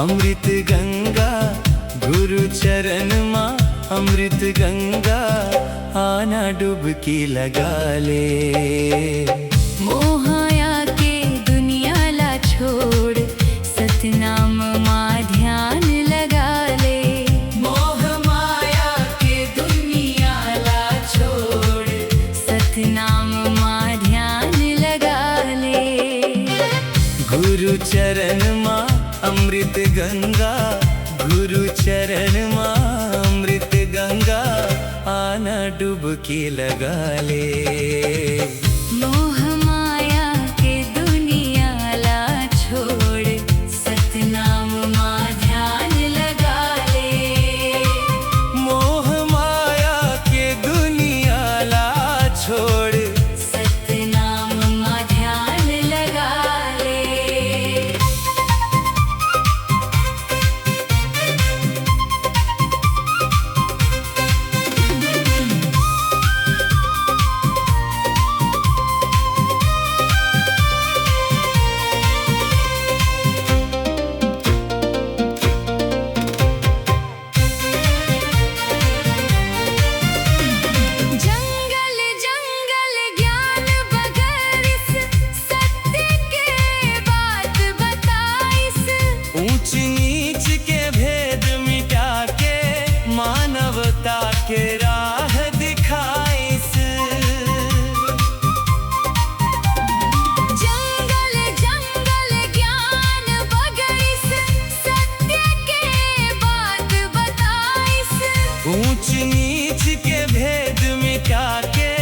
अमृत गंगा गुरु चरण माँ अमृत गंगा आना डुबकी लगा ले। मोहाया के दुनिया ला छोड़ सतनाम माँ ध्यान लगा ले। मोह माया के दुनिया ला छोड़ सतनाम माँ ध्यान लगा ले। गुरु चरण माँ अमृत गंगा गुरु चरण माँ अमृत गंगा आना डुबकी लगा ले। मोह माया के दुनिया ला छोड़ सतनाम माँ ध्यान लगा ले। मोह माया के दुनिया ला छोड़ सतनाम माँ ध्यान लगा ले। जंगल जंगल ज्ञान बगैरिस सत्य के बात बताइस। ऊंच नीच के भेद मिटा के मानवता के राह दिखाइस। जंगल जंगल ज्ञान बगैरिस सत्य के बात बताइस। ऊंच नीच के भेद मिटा के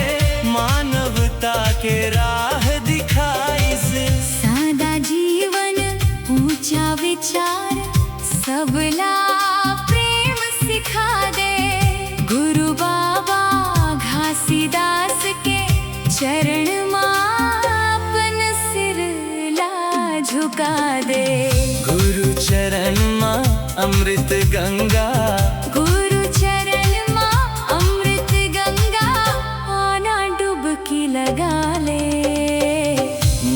मानवता के राह दिखाइस। सादा जीवन ऊंचा विचार सबला प्रेम सिखा दे। गुरु बाबा घासीदास के चरण माँ अपन सिर ला झुका दे। गुरु चरण माँ अमृत गंगा गुरु चरण माँ अमृत गंगा आना डुबकी लगा ले।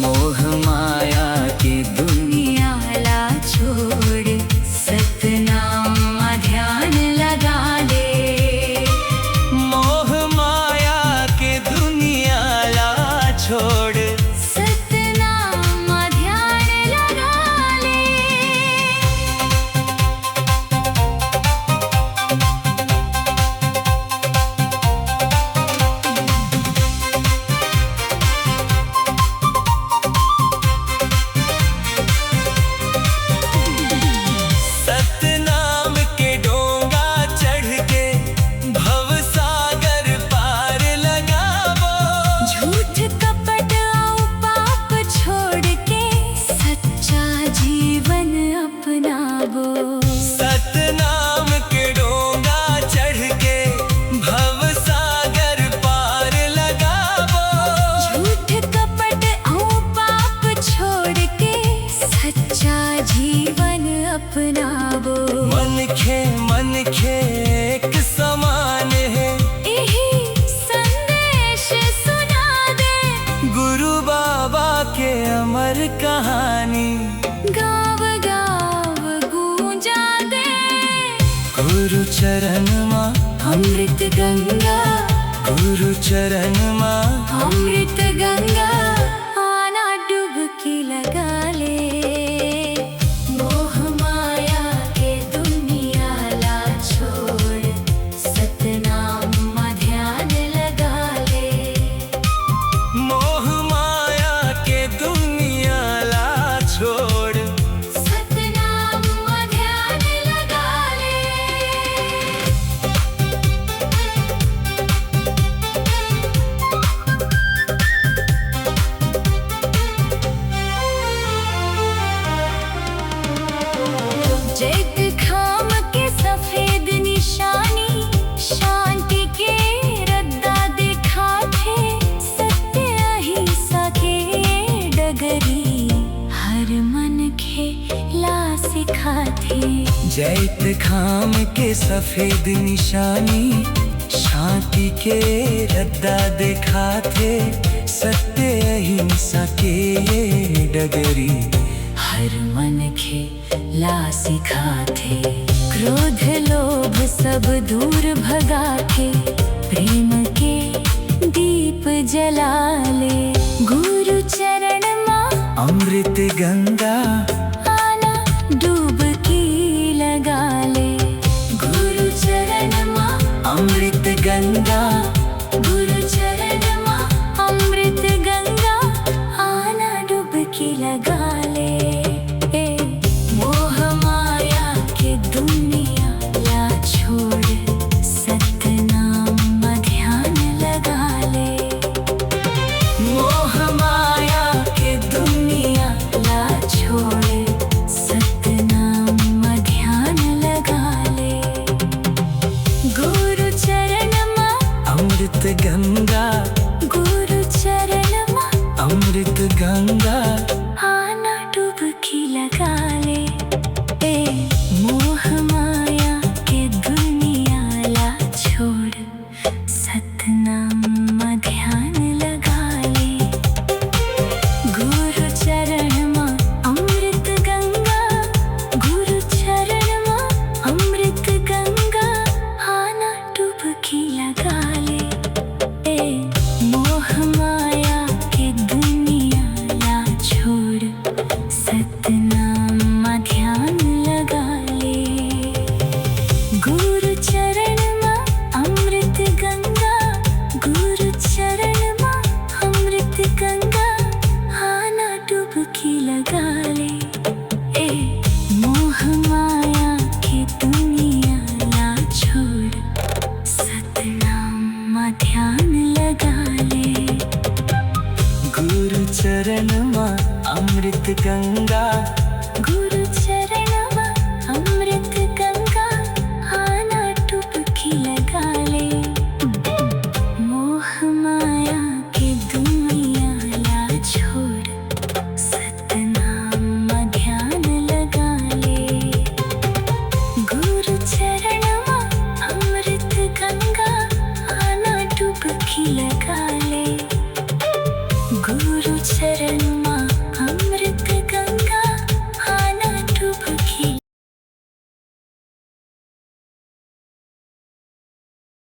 मोह माया के दुनिया ला छोड़ सतनाम माँ ध्यान लगा ले। मोह माया के दुनिया ला छोड़ सतनाम माँ ध्यान लगा ले। सतनाम के डोंगा चढ़ के भव सागर पार लगावो। झूठ कपट और पाप छोड़ के सच्चा जीवन अपनावो। सतनाम के डोंगा चढ़ के भव सागर पार लगावो। झूठ कपट और पाप छोड़ के सच्चा जीवन अपनावो। मन खे एक समान है यही संदेश सुना दे। गुरु बाबा के अमर कहानी गाँव गाँव गूंजा दे। गुरु चरण माँ अमृत गंगा गुरु चरण माँ अमृत गंगा आना डुबकी लगा ले। मोह माया के दुनिया ला छोड़ सतनाम माँ ध्यान लगा ले। मोह माया के दुनिया ला छोड़ सतनाम माँ ध्यान लगा ले। जैत खाम के सफेद निशानी शांति के रद्दा दिखा थे। सत्य अहिंसा के डगरी हर मन खेला सिखा थे। जैत खाम के सफेद निशानी शांति के रद्दा दिखाते। सत्य अहिंसा के ये डगरी हर मन खे ला सिखाथे। क्रोध लोभ सब दूर भगाथे, प्रेम के दीप जला ले। गुरु चरण माँ अमृत गंगा आना डुबकी लगा ले। गुरु चरण माँ अमृत गंगा गुरु चरण माँ अमृत गंगा आना डुबकी लगा ले। मोह माया के दुनिया ला छोड़, सतनाम में ध्यान लगा ले। मोह माया के दुनिया ला छोड़, सतनाम में ध्यान लगा ले। गुरु चरण माँ अमृत गंगा गुरु चरण माँ अमृत गंगा आना डुबकी लगा ले। मोह माया के दुनिया ला छोड़, सतनाम में ध्यान लगा ले। गुरु चरण माँ अमृत गंगा गुरु चरण माँ अमृत गंगा आना डुबकी लगा ले। मोह माया के दुनिया ला छोड़, सतनाम में ध्यान लगा ले। गुरु चरण माँ अमृत गंगा गुरु चरण माँ अमृत गंगा आना डुबकी लगा ले। मोह माया के दुनिया ला छोड़, सतनाम में ध्यान लगा ले। गुरु चरण माँ अमृत गंगा